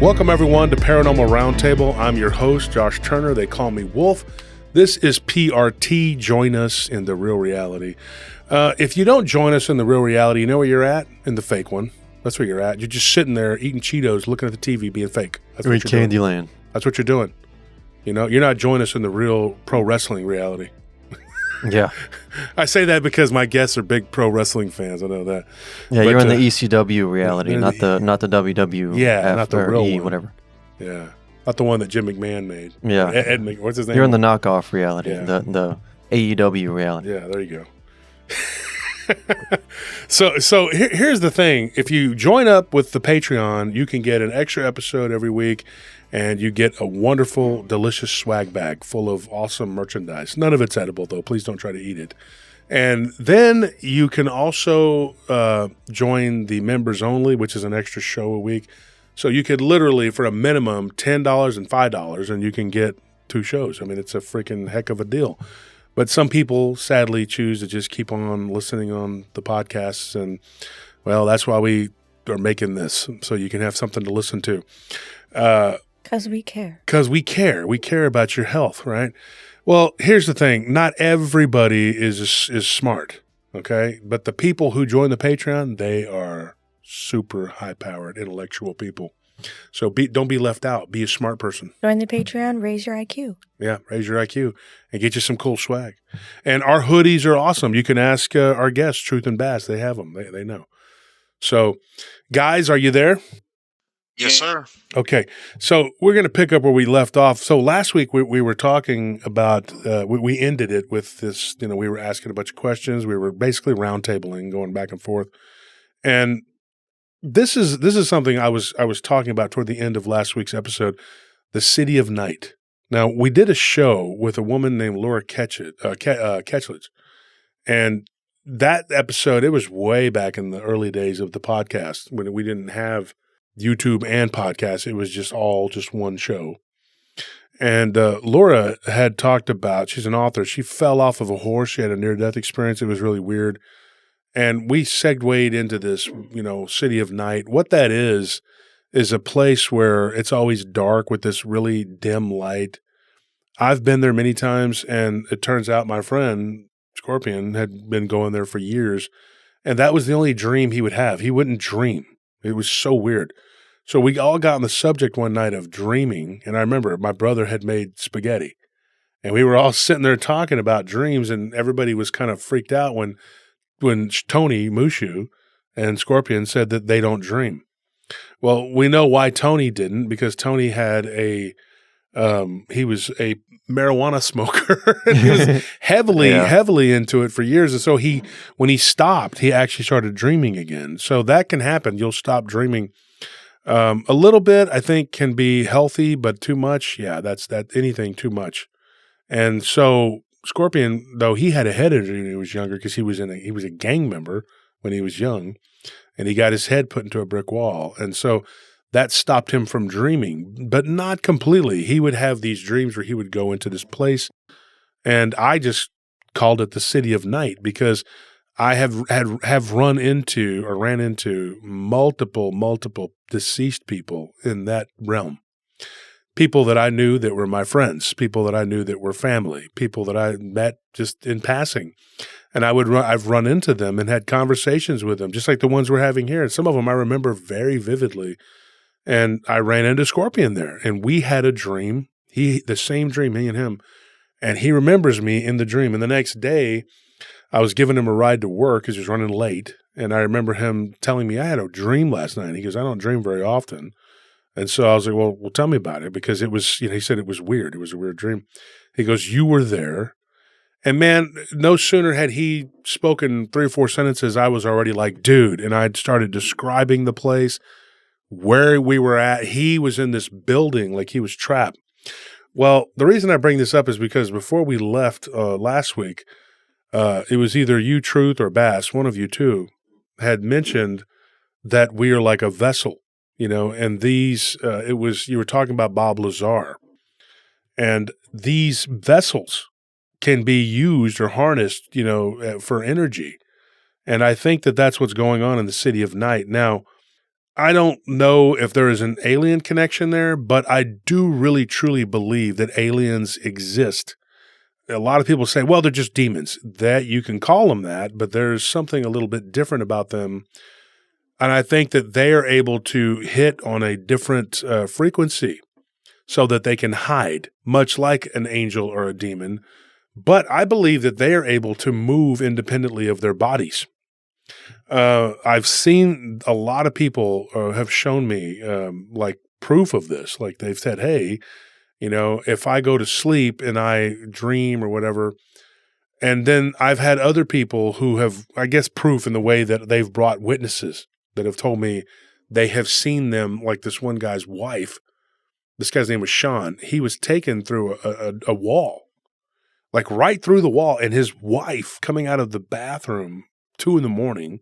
Welcome, everyone, to Paranormal Roundtable. I'm your host, Josh Turner. They call me Wolf. This is PRT. Join us in the real reality. If you don't join us in the real reality, you know where you're at? In the fake one. That's where you're at. You're just sitting there eating Cheetos, looking at the TV, being fake. That's what you're doing. Candyland. That's what you're doing. You know, you're not joining us in the real pro wrestling reality. Yeah. I say that because my guests are big pro wrestling fans. I know that. Yeah, but, you're in the ECW reality, not the WW. Yeah, not the real one. Whatever. Yeah. Not the one that Jim McMahon made. Yeah. Ed McMahon. What's his name? You're in the knockoff reality, yeah. the AEW reality. Yeah, there you go. So here's the thing. If you join up with the Patreon, you can get an extra episode every week, and you get a wonderful, delicious swag bag full of awesome merchandise. None of it's edible, though. Please don't try to eat it. And then you can also join the members only, which is an extra show a week. So you could literally, for a minimum, $10 and $5, and you can get 2 shows. I mean, it's a freaking heck of a deal. But some people, sadly, choose to just keep on listening on the podcasts. And, well, that's why we are making this, so you can have something to listen to. Because we care. Because we care. We care about your health, right? Well, here's the thing. Not everybody is smart, okay? But the people who join the Patreon, they are super high-powered, intellectual people. So don't be left out. Be a smart person. Join the Patreon, raise your IQ. Yeah, raise your IQ and get you some cool swag. And our hoodies are awesome. You can ask our guests, Truth and Bass. They have them. They know. So, guys, are you there? Yes, sir. Okay, so we're going to pick up where we left off. So last week we were talking about, we ended it with this, we were asking a bunch of questions. We were basically roundtabling, going back and forth. And this is something I was talking about toward the end of last week's episode, the City of Night. Now, we did a show with a woman named Laura Ketchledge. And that episode, it was way back in the early days of the podcast when we didn't have YouTube and podcast. It was just one show. And Laura had talked about, she's an author, she fell off of a horse. She had a near-death experience. It was really weird. And we segued into this, City of Night. What that is a place where it's always dark with this really dim light. I've been there many times, and it turns out my friend, Scorpion, had been going there for years. And that was the only dream he would have. He wouldn't dream. It was so weird. So we all got on the subject one night of dreaming, and I remember my brother had made spaghetti, and we were all sitting there talking about dreams, and everybody was kind of freaked out when Tony Mushu and Scorpion said that they don't dream. Well, we know why Tony didn't, because Tony had he was a marijuana smoker. He was heavily into it for years. And so when he stopped, he actually started dreaming again. So that can happen. You'll stop dreaming. A little bit, I think, can be healthy, but too much, yeah, that's anything too much. And so Scorpion, though, he had a head injury when he was younger because he was a gang member when he was young, and he got his head put into a brick wall. And so that stopped him from dreaming, but not completely. He would have these dreams where he would go into this place, and I just called it the City of Night because I have ran into multiple deceased people in that realm. People that I knew that were my friends, people that I knew that were family, people that I met just in passing. And I've run into them and had conversations with them, just like the ones we're having here. And some of them I remember very vividly. And I ran into Scorpion there, and we had a dream. The same dream, me and him. And he remembers me in the dream. And the next day, I was giving him a ride to work because he was running late. And I remember him telling me, I had a dream last night. He goes, I don't dream very often. And so I was like, well, tell me about it, because it was, he said it was weird. It was a weird dream. He goes, you were there. And man, no sooner had he spoken 3 or 4 sentences, I was already like, dude. And I'd started describing the place, where we were at. He was in this building like he was trapped. Well, the reason I bring this up is because before we left last week, it was either you, Truth, or Bass, one of you two, had mentioned that we are like a vessel, and these, you were talking about Bob Lazar, and these vessels can be used or harnessed, for energy. And I think that that's what's going on in the City of Night. Now, I don't know if there is an alien connection there, but I do really truly believe that aliens exist. A lot of people say, well, they're just demons. That you can call them that, but there's something a little bit different about them. And I think that they are able to hit on a different frequency so that they can hide, much like an angel or a demon. But I believe that they are able to move independently of their bodies. I've seen a lot of people have shown me like proof of this. Like they've said, hey, if I go to sleep and I dream or whatever, and then I've had other people who have, I guess, proof in the way that they've brought witnesses that have told me they have seen them, like this one guy's wife. This guy's name was Sean. He was taken through a wall, like right through the wall, and his wife coming out of the bathroom 2 a.m.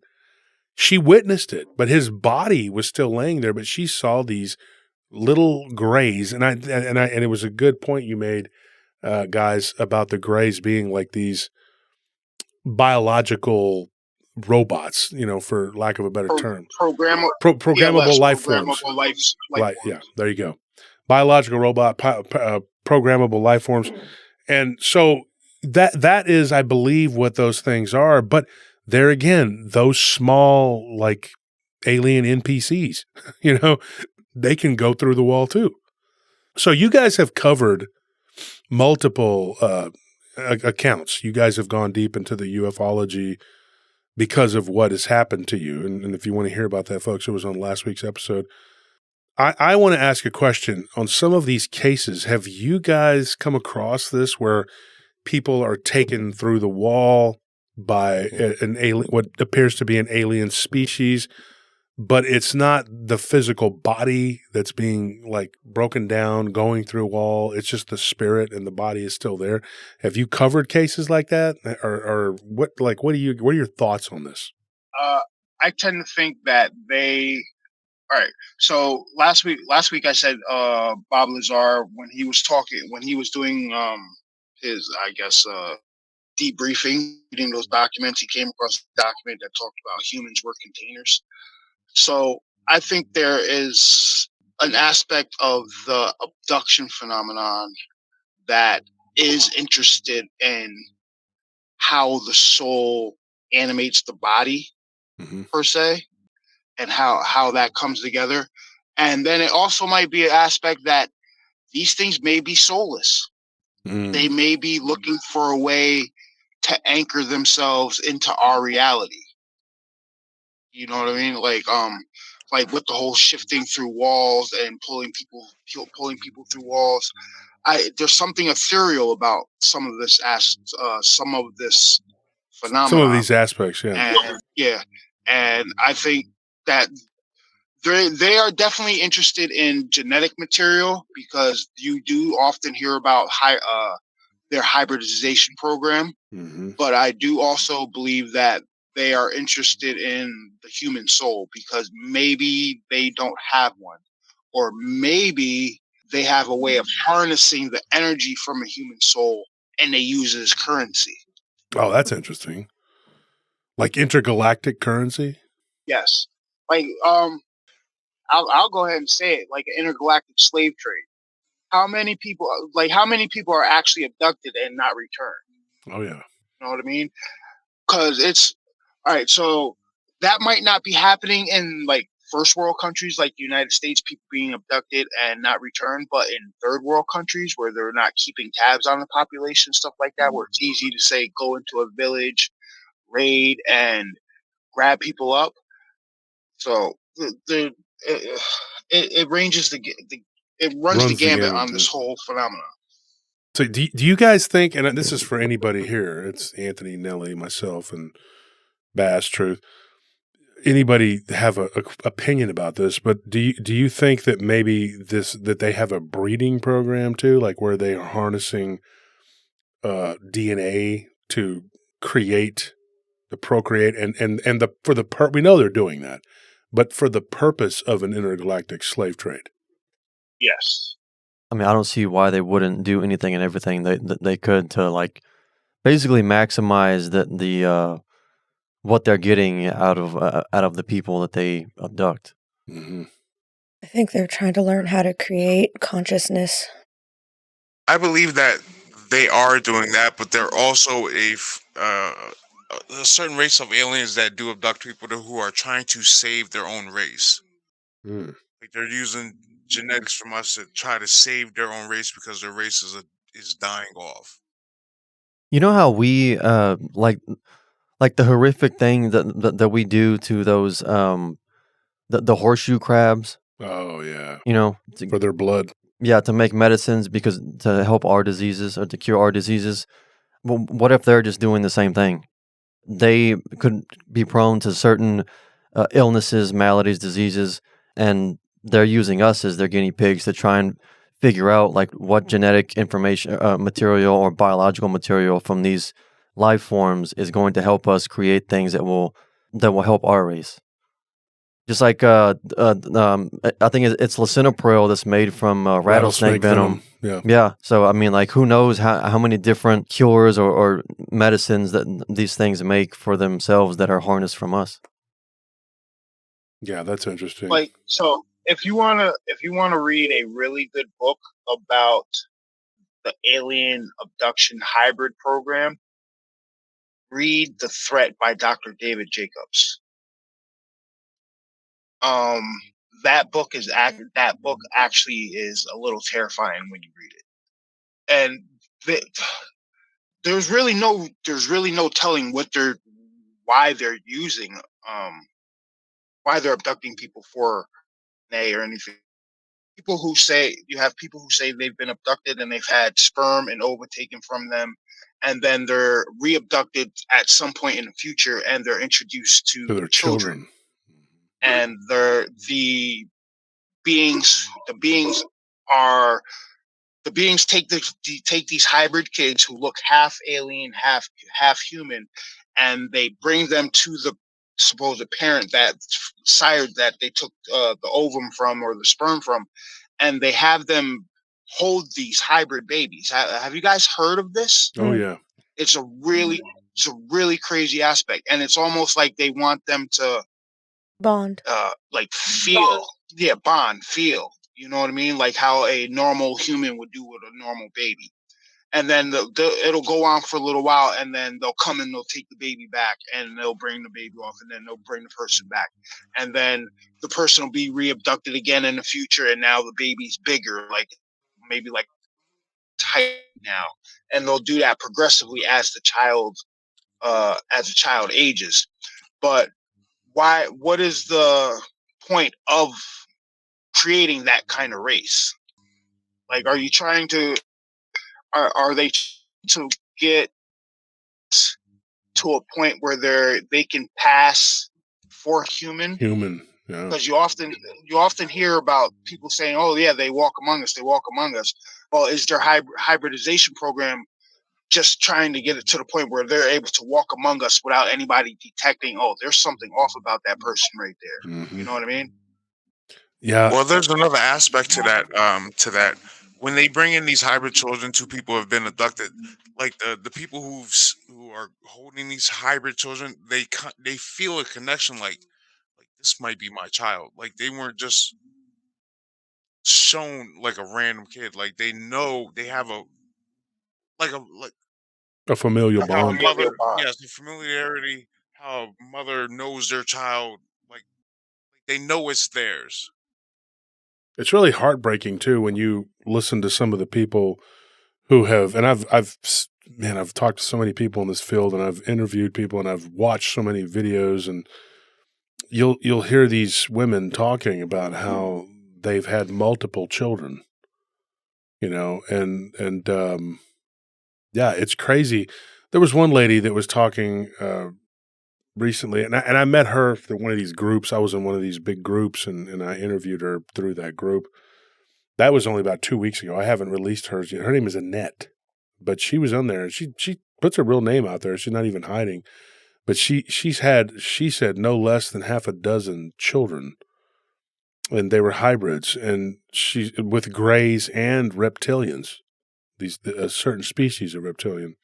She witnessed it, but his body was still laying there. But she saw these little grays, and it was a good point you made, guys, about the grays being like these biological robots, for lack of a better term, programmable life forms. Yeah, there you go. Biological robot, programmable life forms, and so that is, I believe, what those things are. But there again, those small like alien NPCs, they can go through the wall too. So you guys have covered multiple accounts. You guys have gone deep into the ufology because of what has happened to you. And if you want to hear about that, folks, it was on last week's episode. I want to ask a question on some of these cases. Have you guys come across this where people are taken through the wall by an alien, what appears to be an alien species, but it's not the physical body that's being like broken down, going through a wall. It's just the spirit and the body is still there. Have you covered cases like that? Or what are your thoughts on this? I tend to think that all right. So last week I said Bob Lazar, when he was doing his, I guess, debriefing, reading those documents, he came across a document that talked about humans were containers. So I think there is an aspect of the abduction phenomenon that is interested in how the soul animates the body, per se, and how that comes together. And then it also might be an aspect that these things may be soulless. They may be looking for a way to anchor themselves into our reality. You know what I mean? Like with the whole shifting through walls and pulling people through walls. There's something ethereal about some of this phenomenon. Some of these aspects, yeah. And I think that they are definitely interested in genetic material, because you do often hear about their hybridization program. But I do also believe that they are interested in the human soul, because maybe they don't have one, or maybe they have a way of harnessing the energy from a human soul and they use it as currency. Oh, that's interesting. Like intergalactic currency? Yes. Like, I'll go ahead and say it, like an intergalactic slave trade. How many people are actually abducted and not returned? Oh, yeah. You know what I mean? Because it's, all right, so that might not be happening in like first world countries like the United States, people being abducted and not returned, but in third world countries where they're not keeping tabs on the population, stuff like that, where it's easy to say go into a village, raid, and grab people up. So it ranges it runs the gambit on this whole phenomenon. So do you guys think, and this is for anybody here, it's Anthony, Nelly, myself, and Bass Truth, anybody have a opinion about this, but do you think that maybe that they have a breeding program too, like where they are harnessing DNA to procreate and we know they're doing that, but for the purpose of an intergalactic slave trade? Yes. I mean, I don't see why they wouldn't do anything and everything that they could to like basically maximize the what they're getting out of the people that they abduct. Hmm. I think they're trying to learn how to create consciousness. I believe that they are doing that, but they're also a certain race of aliens that do abduct people who are trying to save their own race. Mm. Like they're using genetics from us to try to save their own race because their race is dying off. You know how we like the horrific thing that we do to those the horseshoe crabs, Oh yeah, you know, for their blood. yeah, to make medicines because to help our diseases or to cure our diseases. Well, what if they're just doing the same thing? They could be prone to certain illnesses, maladies, diseases, and they're using us as their guinea pigs to try and figure out like what genetic information, material, or biological material from these life forms is going to help us create things that will help our race. Just like I think it's lisinopril that's made from rattlesnake venom. Yeah. Yeah, so I mean, like, who knows how many different cures or medicines that these things make for themselves that are harnessed from us. Yeah, that's interesting. Like, so if you wanna read a really good book about the alien abduction hybrid program, read The Threat by Dr. David Jacobs. That book actually is a little terrifying when you read it, and the, there's really no telling why they're using why they're abducting people for nay or anything. You have people who say they've been abducted and they've had sperm and ova taken from them, and then they're re-abducted at some point in the future and they're introduced To to their children, children. and the beings are the beings take these hybrid kids who look half alien, half human, and they bring them to the supposed parent, that sire that they took the ovum from or the sperm from, and they have them hold these hybrid babies. Have you guys heard of this? Oh yeah. It's a really crazy aspect, and it's almost like they want them to Bond. like feel, yeah, bond, feel. You know what I mean? Like how a normal human would do with a normal baby. And then it'll go on for a little while, and then they'll come and they'll take the baby back, and they'll bring the baby off, and then they'll bring the person back, and then the person will be re-abducted again in the future, and now the baby's bigger, like maybe like tight now, and they'll do that progressively as the child ages. But why? What is the point of creating that kind of race? Like, are you trying to? Are they to get to a point where they can pass for human? Human. Yeah. Because you often hear about people saying, "Oh yeah, they walk among us. They walk among us." Well, is their hybridization program just trying to get it to the point where they're able to walk among us without anybody detecting? Oh, there's something off about that person right there. Mhm. You know what I mean? Yeah. Well, there's another aspect to that. When they bring in these hybrid children, two people have been abducted. Like the people who are holding these hybrid children, they feel a connection. Like this might be my child. Like they weren't just shown like a random kid. Like they know they have like A familial how a bond. mother, yes, the familiarity, how a mother knows their child. Like they know it's theirs. It's really heartbreaking too when you listen to some of the people who have, and I've talked to so many people in this field, and I've interviewed people, and I've watched so many videos, and you'll hear these women talking about how they've had multiple children, and yeah, it's crazy. There was one lady that was talking recently, and I met her through one of these groups. I was in one of these big groups, and I interviewed her through that group. That was only about 2 weeks ago. I haven't released hers yet. Her name is Annette, but she was on there. She puts her real name out there. She's not even hiding. But she said no less than half a dozen children, and they were hybrids, and she with greys and reptilians. These a certain species of reptilian.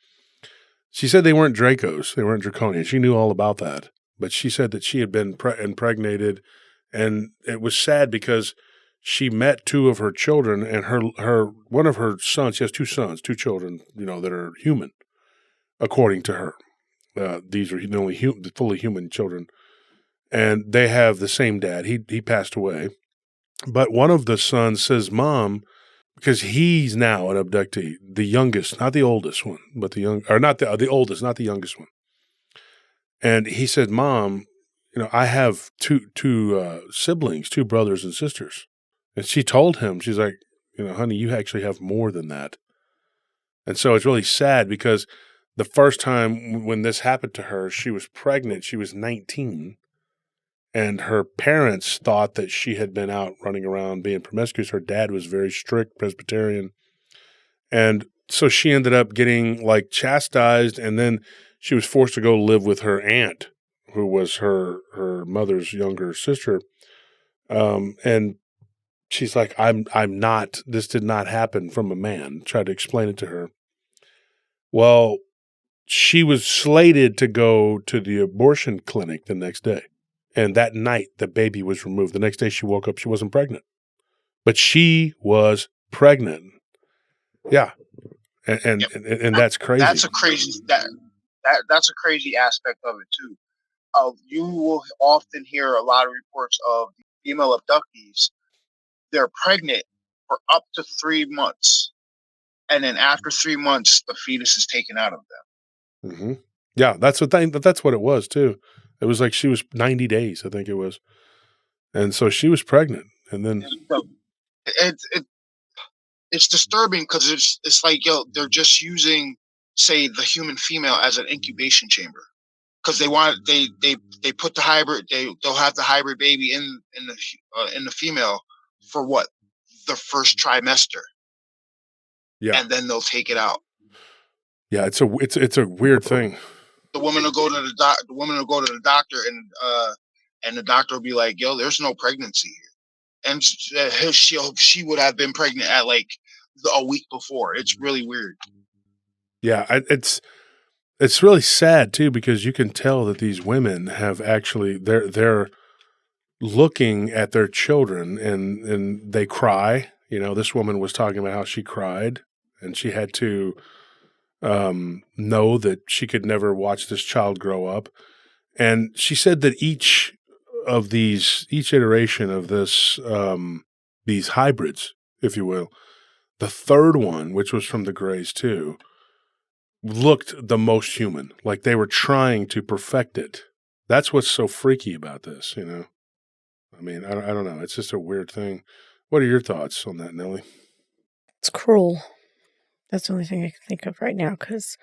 She said they weren't Dracos. They weren't draconian. She knew all about that. But she said that she had been impregnated And it was sad because she met two of her children, and one of her sons, she has two sons, two children, that are human, according to her. These are the only fully human children. And they have the same dad. He passed away. But one of the sons says, Mom, because he's now an abductee, the youngest, not the oldest one, but not the oldest, not the youngest one. And he said, Mom, I have two siblings, two brothers and sisters. And she told him, she's like, honey, you actually have more than that. And so it's really sad because the first time when this happened to her, she was pregnant. She was 19. And her parents thought that she had been out running around being promiscuous. Her dad was very strict Presbyterian. And so she ended up getting chastised. And then she was forced to go live with her aunt, who was her mother's younger sister. And she's like, I'm not, this did not happen from a man. Tried to explain it to her. Well, she was slated to go to the abortion clinic the next day. And that night, the baby was removed. The next day she woke up, she wasn't pregnant. But she was pregnant. Yeah. And that's crazy. That's a crazy, that's a crazy aspect of it too. You will often hear a lot of reports of female abductees. They're pregnant for up to 3 months. And then after 3 months, the fetus is taken out of them. Mm-hmm. Yeah, that's what it was too. It was like she was 90 days, I think it was. And so she was pregnant. And then it's disturbing because it's like, they're just using, say, the human female as an incubation chamber. Because they put the hybrid, they'll have the hybrid baby in the female for what? The first trimester. Yeah. And then they'll take it out. Yeah, it's a weird thing. The woman will go to the doctor, and the doctor will be like, "Yo, there's no pregnancy here," and she would have been pregnant at a week before. It's really weird. Yeah, it's really sad too because you can tell that these women have actually they're looking at their children and they cry. This woman was talking about how she cried and she had to know that she could never watch this child grow up. And she said that each iteration of this, these hybrids, if you will, the third one, which was from the Greys too, looked the most human. Like they were trying to perfect it. That's what's so freaky about this, I mean, I don't know. It's just a weird thing. What are your thoughts on that, Nellie? It's cruel. That's the only thing I can think of right now because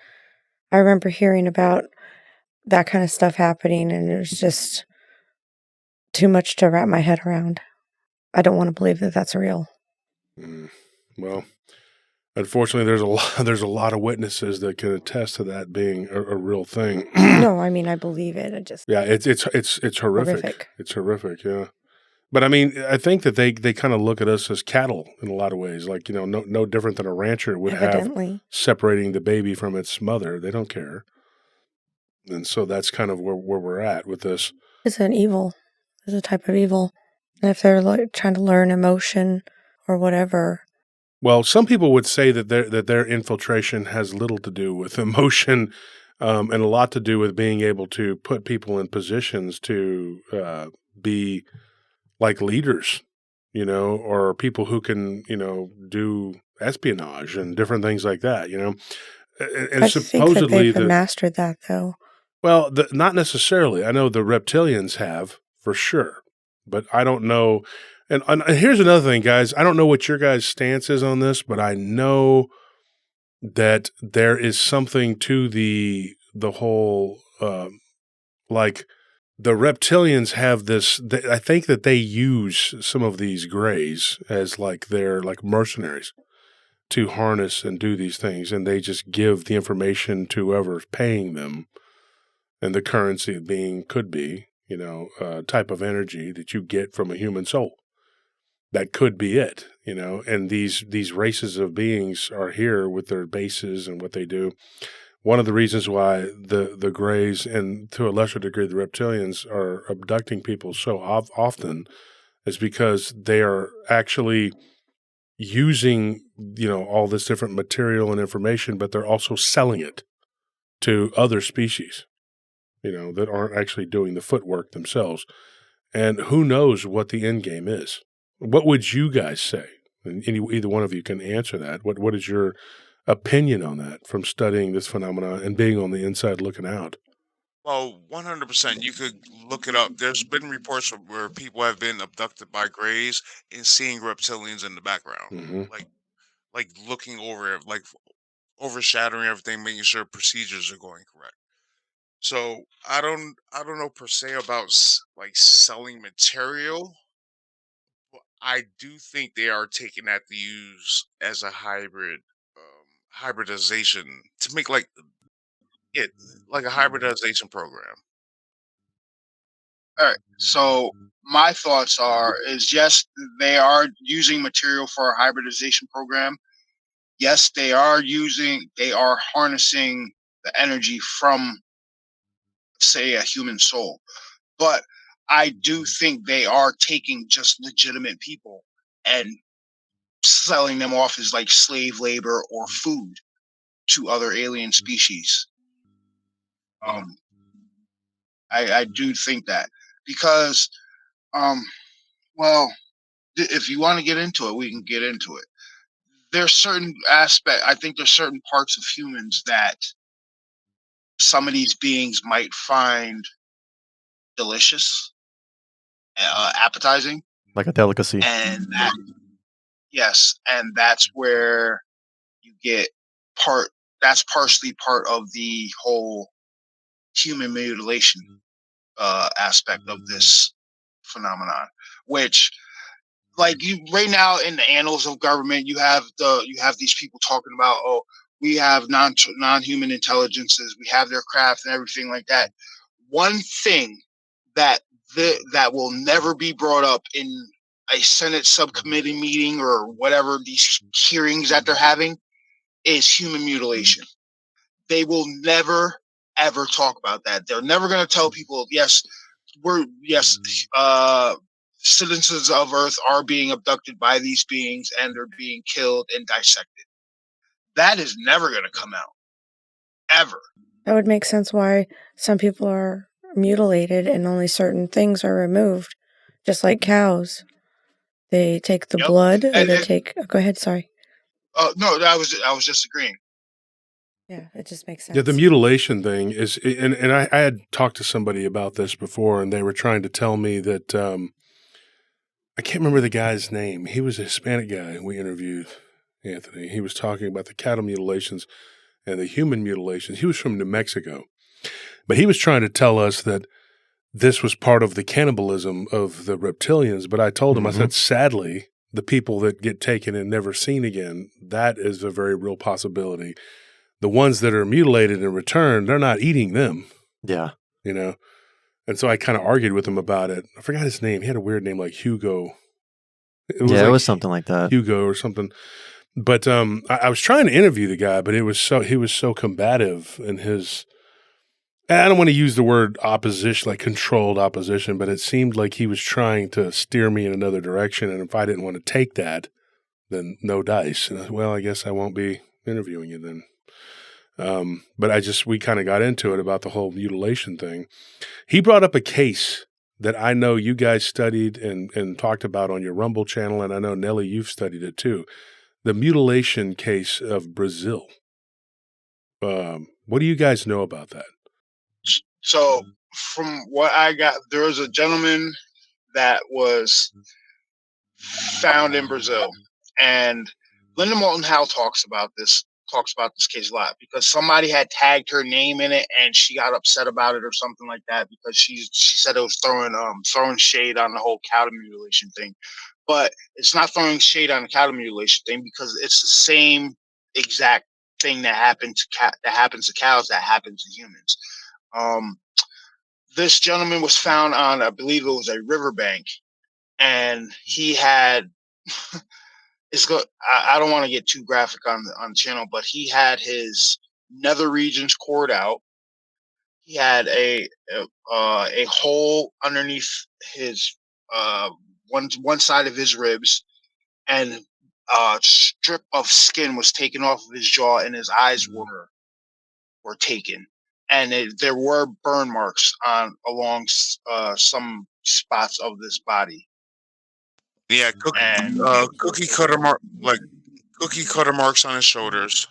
I remember hearing about that kind of stuff happening and it was just too much to wrap my head around. I don't want to believe that that's real. Well, unfortunately, there's a lot of witnesses that can attest to that being a real thing. No, I mean I believe it. It's horrific. It's horrific. Yeah. But I mean, I think that they kind of look at us as cattle in a lot of ways, like, no different than a rancher would Evidently. have separating the baby from its mother. They don't care. And so that's kind of where we're at with this. It's an evil. It's a type of evil. And if they're trying to learn emotion or whatever. Well, some people would say that their infiltration has little to do with emotion and a lot to do with being able to put people in positions to be like leaders, or people who can, do espionage and different things like that, And I supposedly think that they've mastered that, though. Well, not necessarily. I know the reptilians have, for sure, but I don't know. And here's another thing, guys. I don't know what your guys' stance is on this, but I know that there is something to the whole, the reptilians have this. I think that they use some of these Greys as they're like mercenaries to harness and do these things, and they just give the information to whoever's paying them, and the currency could be, a type of energy that you get from a human soul. That could be it, and these races of beings are here with their bases and what they do. one of the reasons why the Greys and to a lesser degree the reptilians are abducting people so often is because they are actually using, all this different material and information, but they're also selling it to other species, that aren't actually doing the footwork themselves. And who knows what the end game is? What would you guys say? And either one of you can answer that. What is your opinion on that from studying this phenomenon and being on the inside looking out? Well, 100%. You could look it up. There's been reports where people have been abducted by grays and seeing reptilians in the background, Hmm. like looking over it, like overshadowing everything, making sure procedures are going correct. So I don't know per se about like selling material, but I do think they are taking that to use as a hybridization to make like it like a hybridization program. All right. So my thoughts are is yes, they are using material for a hybridization program. Yes, they are harnessing the energy from, say, a human soul. But I do think they are taking just legitimate people and selling them off as like slave labor or food to other alien species. Um, I do think that because, um, well, if you want to get into it, we can get into it. There's certain I think there's certain parts of humans that some of these beings might find delicious, appetizing, Like a delicacy. and that, yes, and that's where you get part. That's partially part of the whole human mutilation aspect of this phenomenon, which, like, you right now in the annals of government, you have these people talking about, oh, we have non-human intelligences, we have their craft and everything like that. One thing that that will never be brought up in a Senate subcommittee meeting or whatever these hearings that they're having is human mutilation. They will never ever talk about that. They're never going to tell people, yes, yes, citizens of Earth are being abducted by these beings and they're being killed and dissected. That is never going to come out ever. That would make sense why some people are mutilated and only certain things are removed, just like cows. They take the Yep. blood, or And, they take. Oh, go ahead. Sorry. no, I was just agreeing. Yeah, it just makes Yeah, the sense. mutilation thing is, and I had talked to somebody about this before, and they were trying to tell me that I can't remember the guy's name. He was a Hispanic guy we interviewed, Anthony. He was talking about the cattle mutilations and the human mutilations. He was from New Mexico, but he was trying to tell us that this was part of the cannibalism of the reptilians. But I told him, I said, sadly, the people that get taken and never seen again, that is a very real possibility. The ones that are mutilated and returned, they're not eating them, Yeah. And so I kind of argued with him about it. I forgot his name. He had a weird name like Hugo. It was Yeah, it like was something like that. Hugo or something. But I was trying to interview the guy, but he was so combative in his. I don't want to use the word opposition, like controlled opposition, but it seemed like he was trying to steer me in another direction. And if I didn't want to take that, then no dice. And I said, well, I guess I won't be interviewing you then. But we kind of got into it about the whole mutilation thing. He brought up a case that I know you guys studied and talked about on your Rumble channel, and I know, Nelly, you've studied it too. The mutilation case of Brazil. What do you guys know about that? So from what I got, there was a gentleman that was found in Brazil, and Linda Moulton Howe talks about this case a lot because somebody had tagged her name in it and she got upset about it or something like that because she said it was throwing shade on the whole cattle mutilation thing. But it's not throwing shade on the cattle mutilation thing because it's the same exact thing that happens to cows that happens to humans. This gentleman was found on, I believe it was a riverbank, and he had it's good. I don't want to get too graphic on the channel, but he had his nether regions cored out. He had a hole underneath his one side of his ribs, and a strip of skin was taken off of his jaw, and his eyes were taken, and there were burn marks along some spots of this body. Yeah, And cookie cutter marks on his shoulders,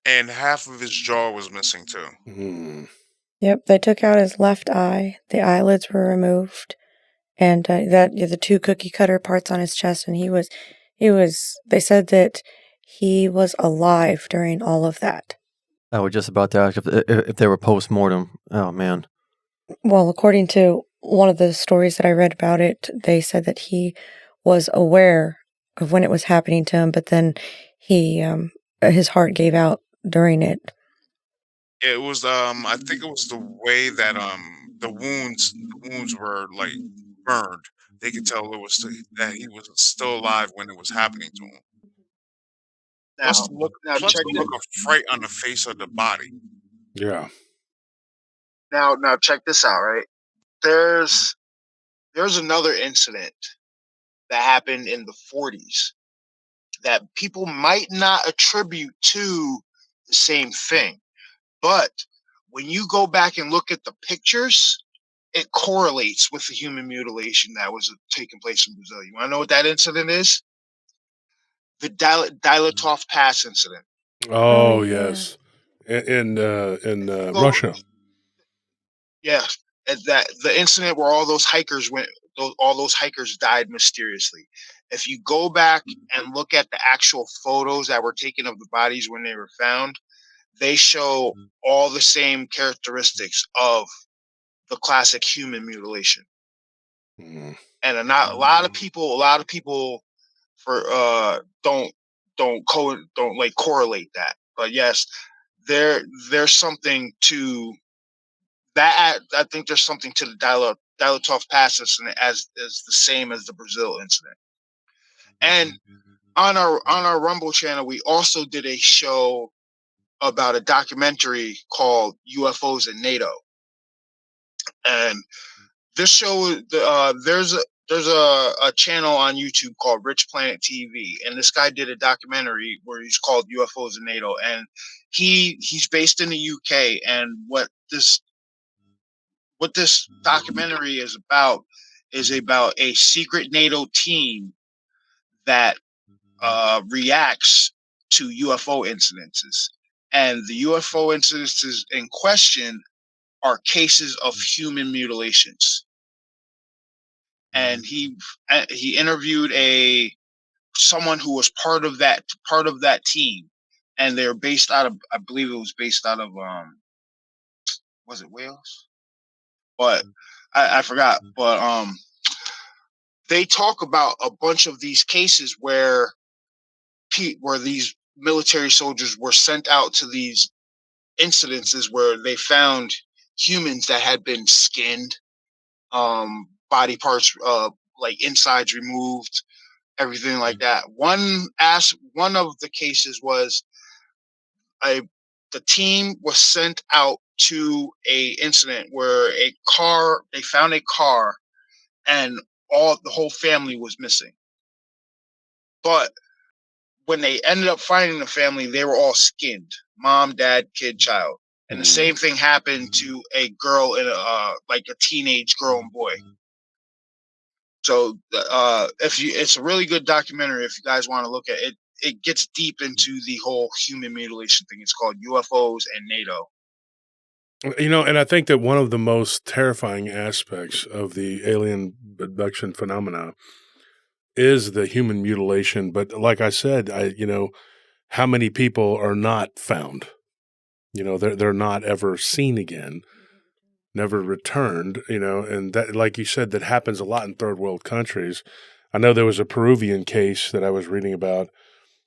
and half of his jaw was missing too. Mm. Yep, they took out his left eye. The eyelids were removed, and the two cookie cutter parts on his chest. And he was. They said that he was alive during all of that. I was just about to ask if they were post mortem. Oh man. Well, according to one of the stories that I read about it, they said that he was aware of when it was happening to him, but then his heart gave out during it. It was I think it was the way that the wounds were like burned. They could tell that he was still alive when it was happening to him. now, now Plus check the this. look of fright on the face of the body. Yeah. Now check this out. Right, there's another incident that happened in the 40s that people might not attribute to the same thing, but when you go back and look at the pictures, it correlates with the human mutilation that was taking place in Brazil. You want to know what that incident is? The Dilatov Pass incident. Oh, yeah. yes. In Go- Russia. Yeah, and that the incident where all those hikers died mysteriously. If you go back and look at the actual photos that were taken of the bodies when they were found, they show all the same characteristics of the classic human mutilation. Mm. And a lot of people for don't like correlate that. But yes, there's something to that. I think there's something to the Dilatov Pass incident as the same as the Brazil incident. And on our Rumble channel, we also did a show about a documentary called UFOs in NATO. And this show, there's a channel on YouTube called Rich Planet TV, and this guy did a documentary where he's called UFOs in NATO, and he's based in the UK. And what this documentary is about a secret NATO team that reacts to UFO incidences, and the UFO incidences in question are cases of human mutilations. And he interviewed someone who was part of that team, and they're based out of, I believe it was based out of was it Wales? But I forgot. But they talk about a bunch of these cases where these military soldiers were sent out to these incidences where they found humans that had been skinned, body parts, like insides removed, everything like that. One of the cases was the team was sent out to a incident where they found a car, and the whole family was missing. But when they ended up finding the family, they were all skinned: mom, dad, kid, child. And the same thing happened to a girl and like a teenage girl and boy. So it's a really good documentary if you guys want to look at it. It gets deep into the whole human mutilation thing. It's called UFOs and NATO. And I think that one of the most terrifying aspects of the alien abduction phenomena is the human mutilation. But like I said, how many people are not found? They're not ever seen again, never returned, and that, like you said, that happens a lot in third world countries. I know there was a Peruvian case that I was reading about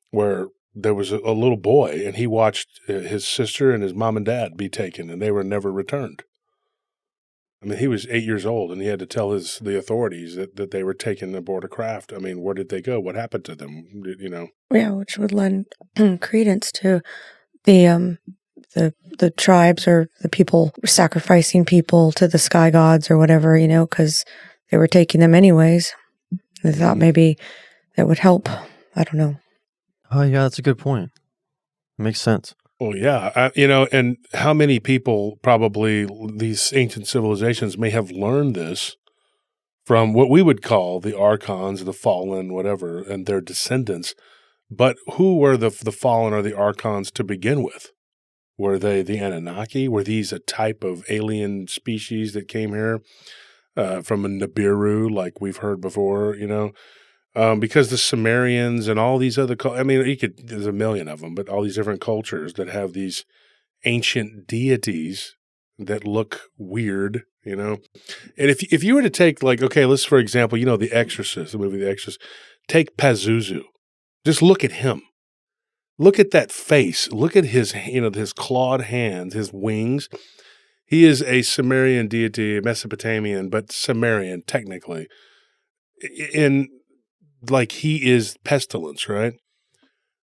where there was a little boy, and he watched his sister and his mom and dad be taken, and they were never returned. I mean, he was 8 years old, and he had to tell the authorities that they were taken aboard a craft. I mean, where did they go? What happened to them? Yeah, which would lend credence to the the tribes or the people sacrificing people to the sky gods or whatever, because they were taking them anyways. They thought maybe that would help. I don't know. Oh, yeah, that's a good point. Makes sense. Well, yeah, and how many people probably these ancient civilizations may have learned this from what we would call the archons, the fallen, whatever, and their descendants. But who were the fallen or the archons to begin with? Were they the Anunnaki? Were these a type of alien species that came here from a Nibiru, like we've heard before, because the Sumerians and all these other, there's a million of them, but all these different cultures that have these ancient deities that look weird, And if you were to take, like, okay, let's, for example, The Exorcist, the movie The Exorcist, take Pazuzu. Just look at him. Look at that face. Look at his, his clawed hands, his wings. He is a Sumerian deity, Mesopotamian, but Sumerian technically. Like he is pestilence, right?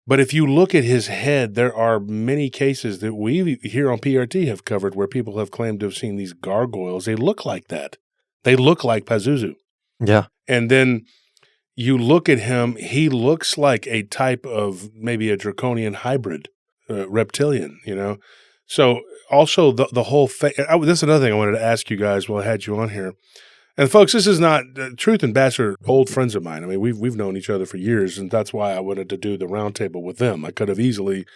But if you look at his head, there are many cases that we here on PRT have covered where people have claimed to have seen these gargoyles. They look like that. They look like Pazuzu. Yeah. And then you look at him, he looks like a type of maybe a draconian hybrid, reptilian, So also the whole thing, this is another thing I wanted to ask you guys while I had you on here. And folks, this is not, Truth and Bass are old friends of mine. I mean, we've known each other for years, and that's why I wanted to do the roundtable with them. I could have easily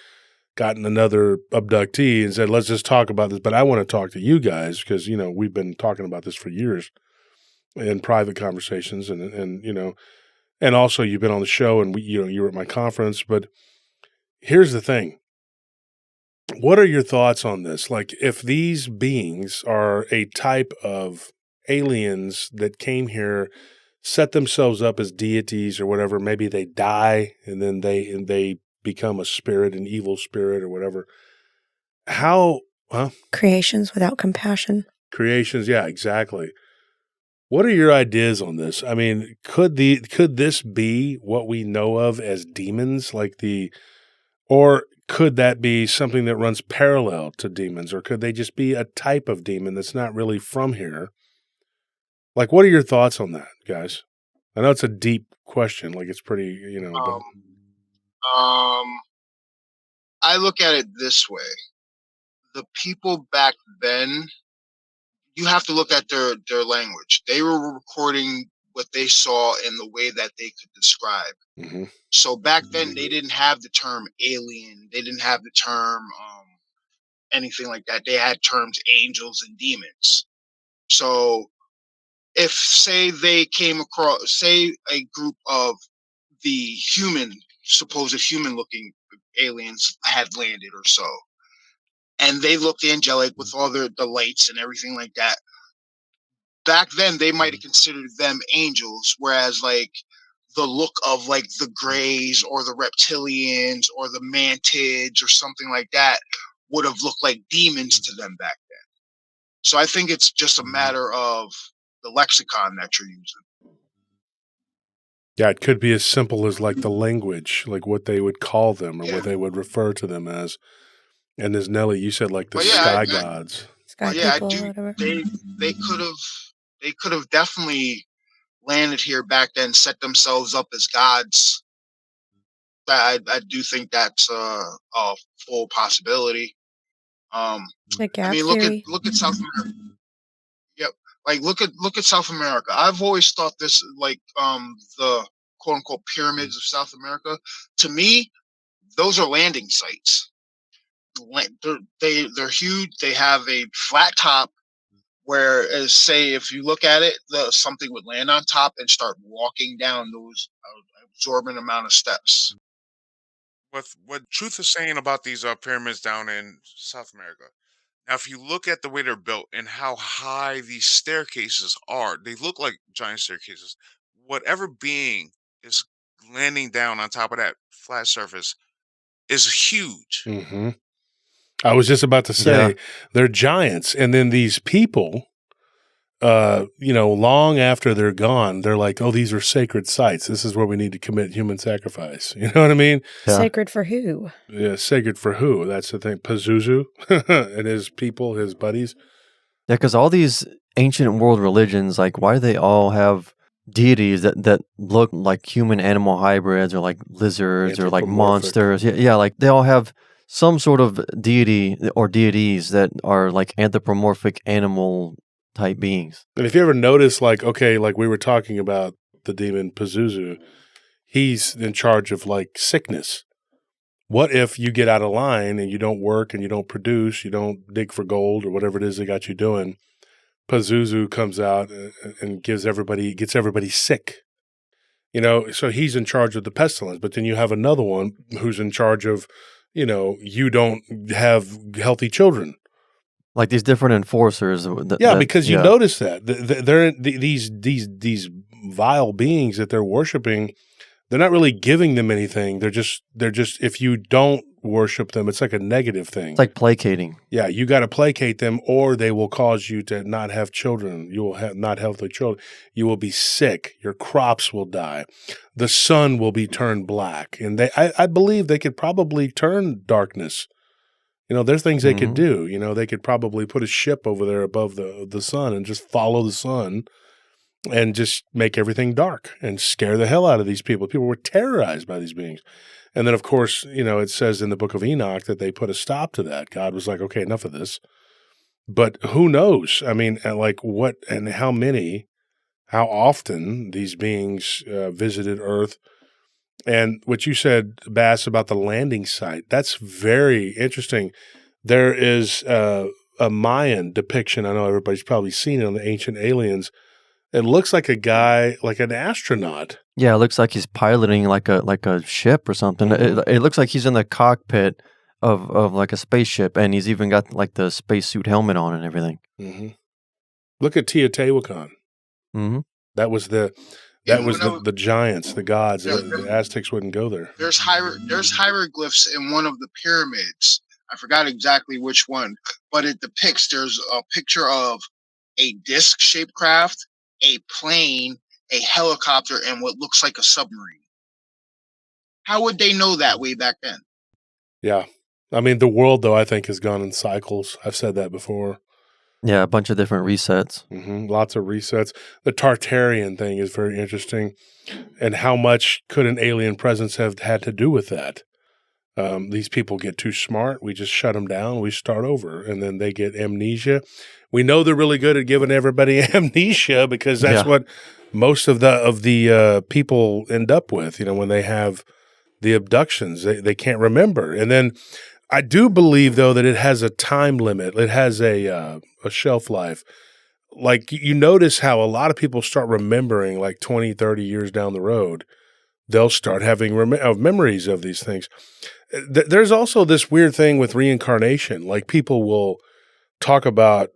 gotten another abductee and said, let's just talk about this. But I want to talk to you guys because, we've been talking about this for years in private conversations and also you've been on the show and you were at my conference. But here's the thing. What are your thoughts on this? Like, if these beings are a type of aliens that came here, set themselves up as deities or whatever, maybe they die and then they become a spirit, an evil spirit or whatever. Creations without compassion. Creations, yeah, exactly. What are your ideas on this? I mean, could this be what we know of as demons, or could that be something that runs parallel to demons, or could they just be a type of demon that's not really from here? Like, what are your thoughts on that, guys? I know it's a deep question. Like, it's pretty, but I look at it this way. The people back then, you have to look at their language. They were recording what they saw in the way that they could describe. mm-hmm. So back then, they didn't have the term alien. They didn't have the term anything like that. They had terms angels and demons. So if, say, they came across, say, a group of the supposed human-looking aliens had landed or so, and they looked angelic with all the lights and everything like that, back then they might have considered them angels, whereas like the look of like the Greys or the reptilians or the mantids or something like that would have looked like demons to them back then. So I think it's just a matter of the lexicon that you're using. Yeah, it could be as simple as like the language, like what they would call them or what they would refer to them as. And as Nelly, you said, like the sky gods. Sky people, whatever. They could have definitely landed here back then, set themselves up as gods. I do think that's a full possibility. I mean, look at South America. Yep, like look at South America. I've always thought this, like the quote unquote pyramids of South America. To me, those are landing sites. They're huge. They have a flat top. Whereas, say, if you look at it, something would land on top and start walking down those absorbent amount of steps. What Truth is saying about these pyramids down in South America. Now, if you look at the way they're built and how high these staircases are, they look like giant staircases. Whatever being is landing down on top of that flat surface is huge. Mm-hmm. I was just about to say they're giants, and then these people long after they're gone, they're like, oh, these are sacred sites. This is where we need to commit human sacrifice. You know what I mean? Yeah. Sacred for who? Yeah, sacred for who? That's the thing. Pazuzu and his people, his buddies. Yeah, because all these ancient world religions, like, why do they all have deities that look like human animal hybrids or like lizards or like Anthropomorphic. monsters? Yeah, like they all have some sort of deity or deities that are like anthropomorphic animal type beings. And if you ever notice, like we were talking about the demon Pazuzu, he's in charge of like sickness. What if you get out of line and you don't work and you don't produce, you don't dig for gold or whatever it is they got you doing? Pazuzu comes out and gets everybody sick. So he's in charge of the pestilence, but then you have another one who's in charge of, you don't have healthy children. Like these different enforcers. Because you notice that they're these vile beings that they're worshiping. They're not really giving them anything. They're just if you don't worship them, it's like a negative thing. It's like placating. Yeah, you got to placate them, or they will cause you to not have children. You will have not healthy children. You will be sick. Your crops will die. The sun will be turned black, and I believe they could probably turn darkness. There's things they could do. They could probably put a ship over there above the sun and just follow the sun and just make everything dark and scare the hell out of these people. People were terrorized by these beings. And then, of course, it says in the book of Enoch that they put a stop to that. God was like, okay, enough of this. But who knows? I mean, like what and how often these beings visited Earth. And what you said, Bass, about the landing site, that's very interesting. There is a Mayan depiction. I know everybody's probably seen it on the Ancient Aliens. It looks like a guy, like an astronaut. Yeah, it looks like he's piloting like a ship or something. It looks like he's in the cockpit of like a spaceship, and he's even got like the spacesuit helmet on and everything. Mm-hmm. Look at Teotihuacan. Mm-hmm. That was the giants, the gods. The Aztecs wouldn't go there. There's hieroglyphs in one of the pyramids. I forgot exactly which one, but it depicts. There's a picture of a disc-shaped craft, a plane, a helicopter, and what looks like a submarine. How would they know that way back then? Yeah. I mean, the world, though, I think has gone in cycles. I've said that before. Yeah, a bunch of different resets. Mm-hmm. Lots of resets. The Tartarian thing is very interesting. And how much could an alien presence have had to do with that? These people get too smart. We just shut them down. We start over. And then they get amnesia. We know they're really good at giving everybody amnesia because that's what most of the people end up with, when they have the abductions. They can't remember. And then I do believe, though, that it has a time limit. It has a shelf life. Like, you notice how a lot of people start remembering like 20, 30 years down the road. They'll start having memories of these things. There's also this weird thing with reincarnation. Like, people will talk about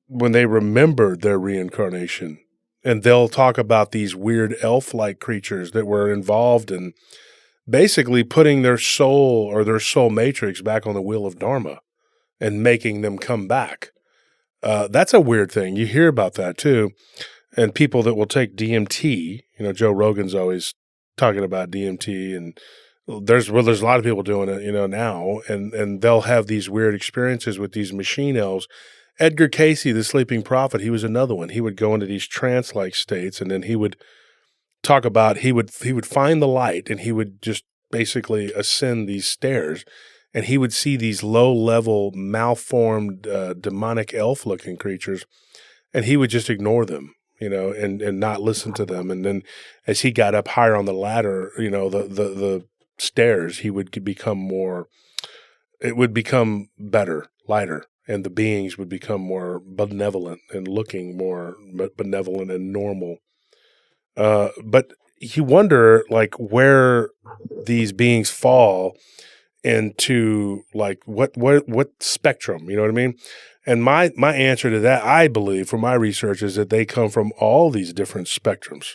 when they remember their reincarnation, and they'll talk about these weird elf-like creatures that were involved in basically putting their soul or their soul matrix back on the wheel of Dharma and making them come back. That's a weird thing. You hear about that too. And people that will take DMT, Joe Rogan's always talking about DMT, and there's a lot of people doing it, now, and they'll have these weird experiences with these machine elves. Edgar Cayce, the sleeping prophet, he was another one. He would go into these trance-like states, and then he would talk about he would find the light, and he would just basically ascend these stairs, and he would see these low-level, malformed, demonic elf-looking creatures, and he would just ignore them, and not listen to them. And then as he got up higher on the ladder, the stairs, he would become more. It would become better, lighter. And the beings would become more benevolent and looking more benevolent and normal. But you wonder, like, where these beings fall into, like, what spectrum, you know what I mean? And my answer to that, I believe, from my research, is that they come from all these different spectrums.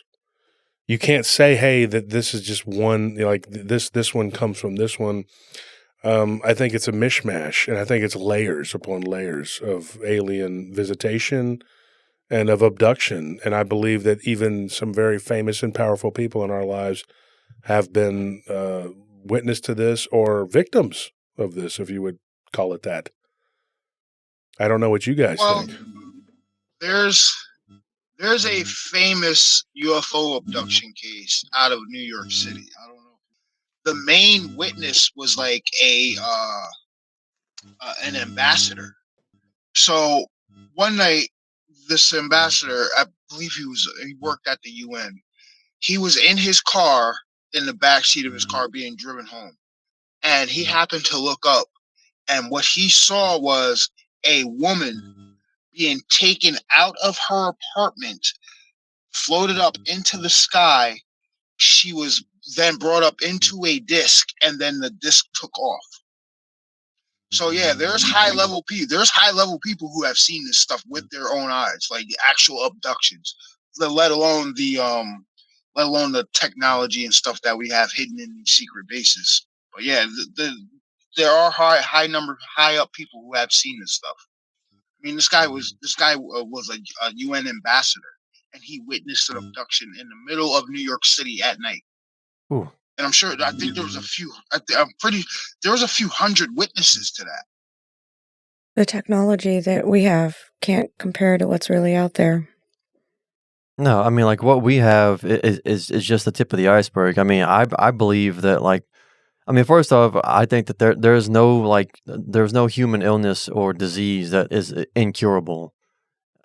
You can't say, hey, that this is just one, like, this one comes from this one. I think it's a mishmash, and I think it's layers upon layers of alien visitation and of abduction. And I believe that even some very famous and powerful people in our lives have been witness to this or victims of this, if you would call it that. I don't know what you guys Well, think. there's a famous UFO abduction case out of New York City. I don't know. The main witness was like an ambassador. So one night, this ambassador, I believe he worked at the UN. He was in his car, in the back seat of his car, being driven home, and he happened to look up, and what he saw was a woman being taken out of her apartment, floated up into the sky. She was then brought up into a disc, and then the disc took off. So yeah, there's high level people who have seen this stuff with their own eyes, like the actual abductions, let alone the technology and stuff that we have hidden in these secret bases. But yeah, there are high up people who have seen this stuff. I mean, this guy was a UN ambassador, and he witnessed an abduction in the middle of New York City at night. Ooh. And I think there was a few. There was a few hundred witnesses to that. The technology that we have can't compare to what's really out there. No, I mean, like what we have is just the tip of the iceberg. I mean, I believe that, like, I mean, first off, I think that there's no human illness or disease that is incurable.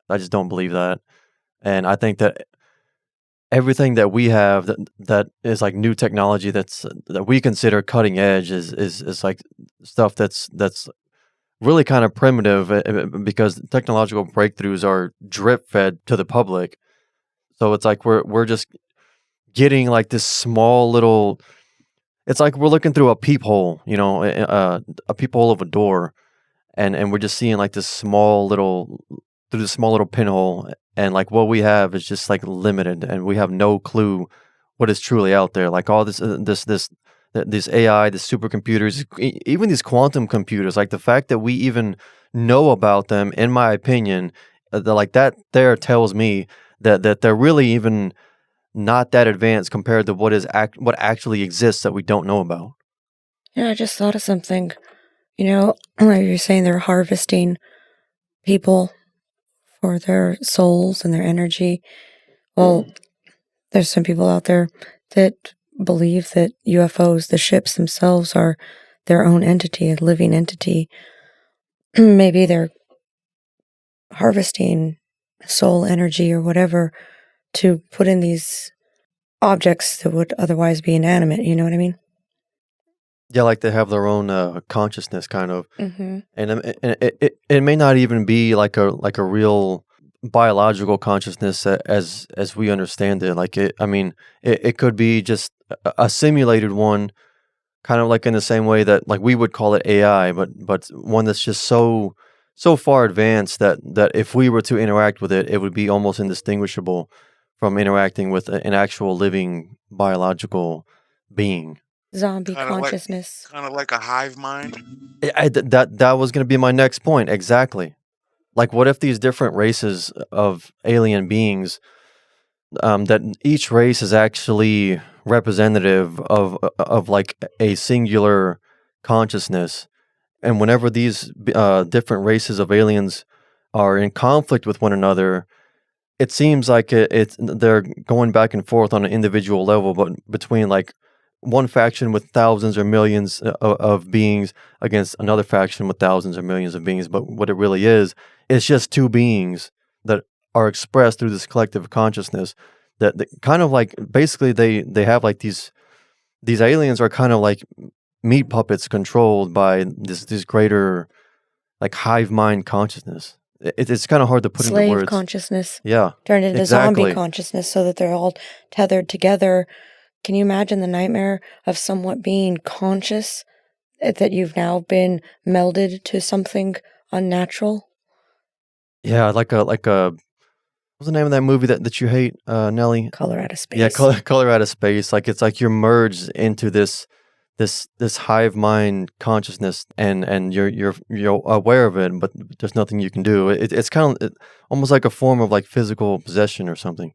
I just don't believe that, and I think that everything that we have that is like new technology that we consider cutting edge is like stuff that's really kind of primitive because technological breakthroughs are drip fed to the public. So it's like we're just getting like this small little. It's like we're looking through a peephole, a peephole of a door, and we're just seeing like this small little through this small little pinhole, and like what we have is just like limited, and we have no clue what is truly out there. Like all this AI, the supercomputers, even these quantum computers. Like the fact that we even know about them, in my opinion, like that there tells me that they're really even not that advanced compared to what actually exists that we don't know about. Yeah, I just thought of something. Like you're saying they're harvesting people for their souls and their energy. Well, there's some people out there that believe that UFOs, the ships themselves, are their own entity, a living entity. Maybe they're harvesting soul energy or whatever to put in these objects that would otherwise be inanimate. You know what I mean? Yeah, like they have their own consciousness, kind of, Mm-hmm. and it may not even be like a real biological consciousness as we understand it. Like it could be just a simulated one, kind of like in the same way that like we would call it AI, but one that's just so far advanced that if we were to interact with it, it would be almost indistinguishable from interacting with an actual living biological being. Zombie Kind of like consciousness. a hive mind. That was going to be my next point. Exactly. Like, what if these different races of alien beings, that each race is actually representative of like a singular consciousness, and whenever these different races of aliens are in conflict with one another, it seems like they're going back and forth on an individual level, but between like one faction with thousands or millions of beings against another faction with thousands or millions of beings. But what it really is, it's just two beings that are expressed through this collective consciousness that kind of like basically they have like these aliens are kind of like meat puppets controlled by this greater like hive mind consciousness. It's kind of hard to put into Slave words. consciousness Yeah, turned into exactly. zombie consciousness so that they're all tethered together. Can you imagine the nightmare of somewhat being conscious that you've now been melded to something unnatural? Yeah, like a what's the name of that movie that you hate, Nelly? Color out of space. Yeah, color out of space. Like it's like you're merged into this this hive mind consciousness, and you're aware of it, but there's nothing you can do. It's kind of almost like a form of like physical possession or something.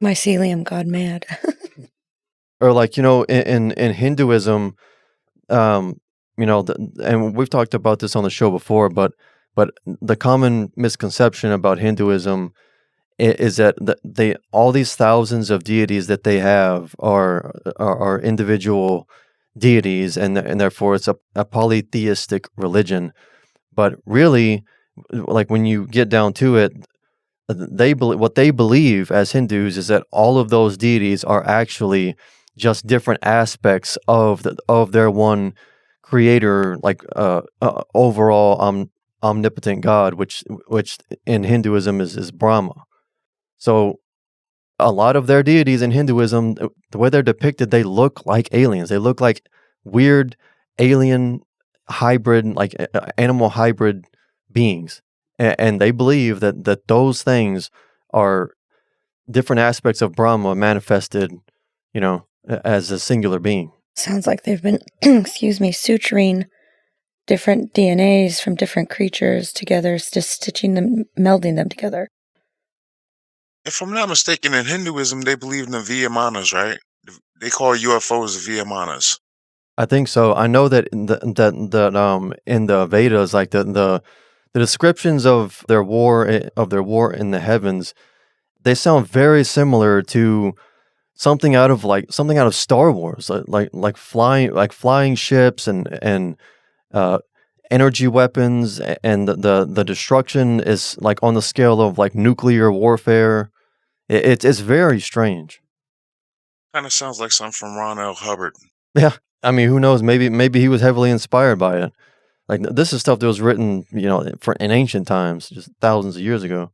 Mycelium got mad. Or like, in Hinduism, and we've talked about this on the show before, but the common misconception about Hinduism is that they all these thousands of deities that they have are individual deities, and therefore it's a polytheistic religion. But really, like when you get down to it, what they believe as Hindus is that all of those deities are actually just different aspects of their one creator, like overall omnipotent God, which in Hinduism is Brahma. So a lot of their deities in Hinduism, the way they're depicted, they look like aliens. They look like weird alien hybrid, like animal hybrid beings, and they believe that those things are different aspects of Brahma manifested, as a singular being. Sounds like they've been, excuse me, suturing different DNAs from different creatures together, just stitching them, melding them together. If I'm not mistaken, in Hinduism, they believe in the Viyamanas, right? They call UFOs the Viyamanas. I think so. I know that in the Vedas, like the descriptions of their war in the heavens, they sound very similar to something out of Star Wars, like flying ships and energy weapons, and the destruction is like on the scale of like nuclear warfare. It's very strange. Kind of sounds like something from Ron L. Hubbard. Yeah, I mean, who knows? Maybe he was heavily inspired by it. Like this is stuff that was written, in ancient times, just thousands of years ago.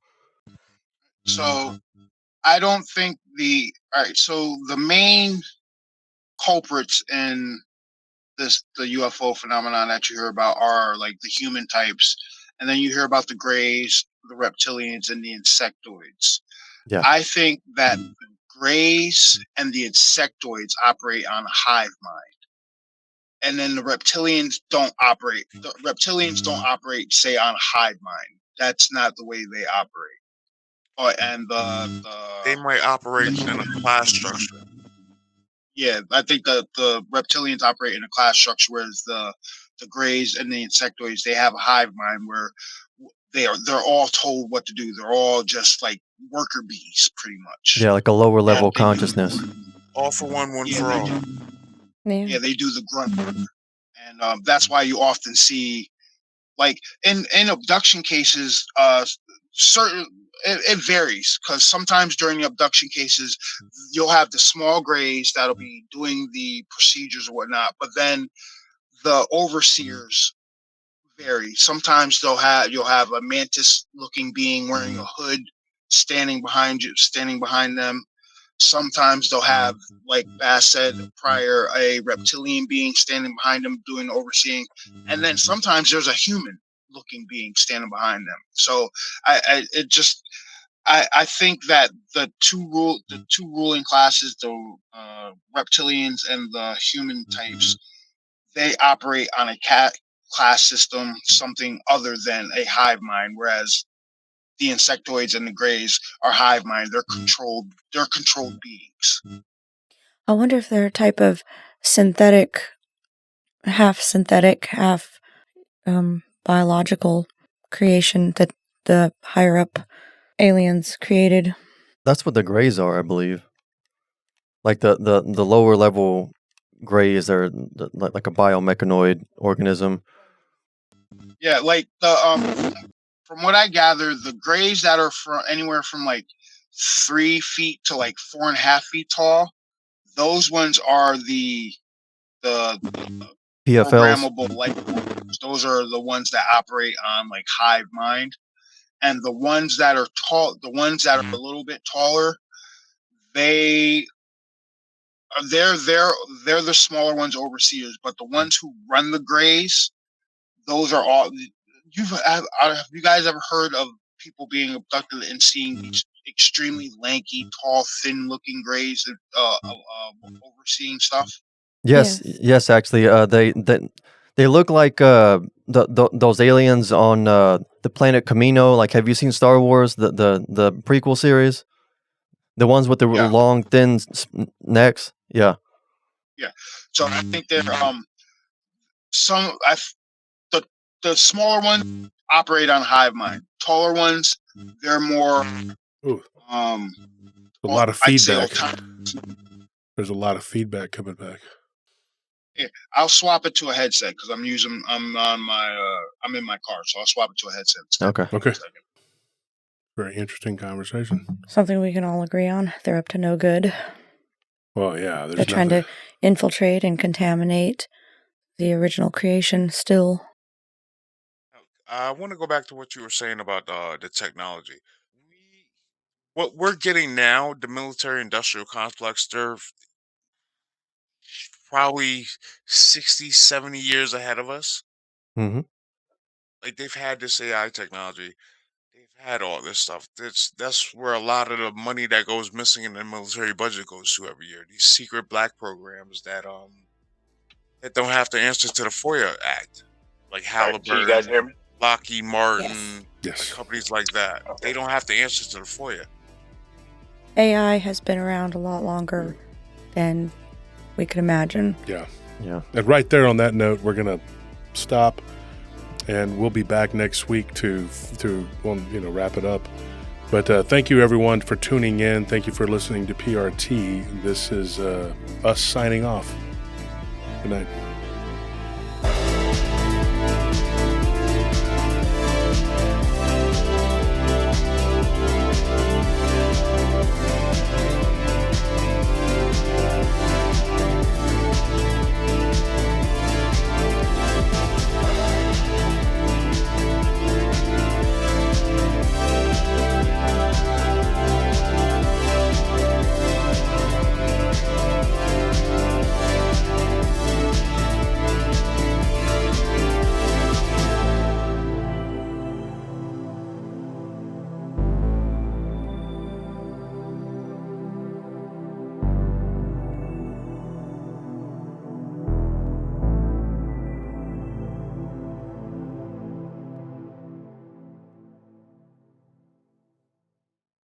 So I don't think all right. So the main culprits in the UFO phenomenon that you hear about are like the human types, and then you hear about the greys, the reptilians, and the insectoids. Yeah. I think that the greys and the insectoids operate on a hive mind, and then the reptilians don't operate. The reptilians don't operate, say, on a hive mind. That's not the way they operate. And They might operate in a class structure. yeah, I think the reptilians operate in a class structure, whereas the greys and the insectoids, they have a hive mind where they're all told what to do. They're all just like worker bees, pretty much. Yeah, like a lower level consciousness. All for one for all. Yeah, they do the grunt work, and that's why you often see, like in abduction cases, certain it varies, because sometimes during the abduction cases you'll have the small greys that'll be doing the procedures or whatnot, but then the overseers vary. Sometimes you'll have a mantis looking being wearing a hood standing behind them. Sometimes they'll have, like Bass said prior, a reptilian being standing behind them doing the overseeing, and then sometimes there's a human looking being standing behind them. So I think that the two ruling classes, the reptilians and the human types, they operate on a class system, something other than a hive mind, whereas the insectoids and the greys are hive mind. They're controlled beings. I wonder if they're a type of synthetic, half biological creation that the higher up aliens created. That's what the greys are, I believe. Like the lower level greys are like a biomechanoid organism. Yeah, like from what I gather, the greys that are from anywhere from like 3 feet to like 4.5 feet tall, those ones are the PFLs. programmable life forms. Those are the ones that operate on like hive mind, and the ones that are the ones that are a little bit taller, they're the smaller ones, overseers. But the ones who run the greys, those are all. Have you guys ever heard of people being abducted and seeing these extremely lanky, tall, thin-looking greys overseeing stuff? Yes, yes. Actually, they look like those aliens on the planet Camino. Like, have you seen Star Wars, the prequel series? The ones with the Yeah. long, thin necks. Yeah. So I think they're the smaller ones operate on hive mind. Taller ones, they're more Ooh, a a lot of I'd say feedback. There's a lot of feedback coming back. Yeah, I'll swap it to a headset because I'm in my car, so I'll swap it to a headset instead. Okay. Okay. Very interesting conversation. Something we can all agree on. They're up to no good. Well, yeah, They're there's trying nothing. to infiltrate and contaminate the original creation still. I want to go back to what you were saying about the technology. What we're getting now, the military-industrial complex, they're probably 60, 70 years ahead of us. Mm-hmm. Like they've had this AI technology, they've had all this stuff. That's where a lot of the money that goes missing in the military budget goes to every year. These secret black programs that don't have to answer to the FOIA Act, like Halliburton, Can you guys hear me? Lockheed Martin, Yes. like companies like that. Okay. They don't have to answer to the FOIA. AI has been around a lot longer than we could imagine. Yeah. Yeah. And right there on that note, we're going to stop, and we'll be back next week to wrap it up. But thank you, everyone, for tuning in. Thank you for listening to PRT. This is us signing off. Good night.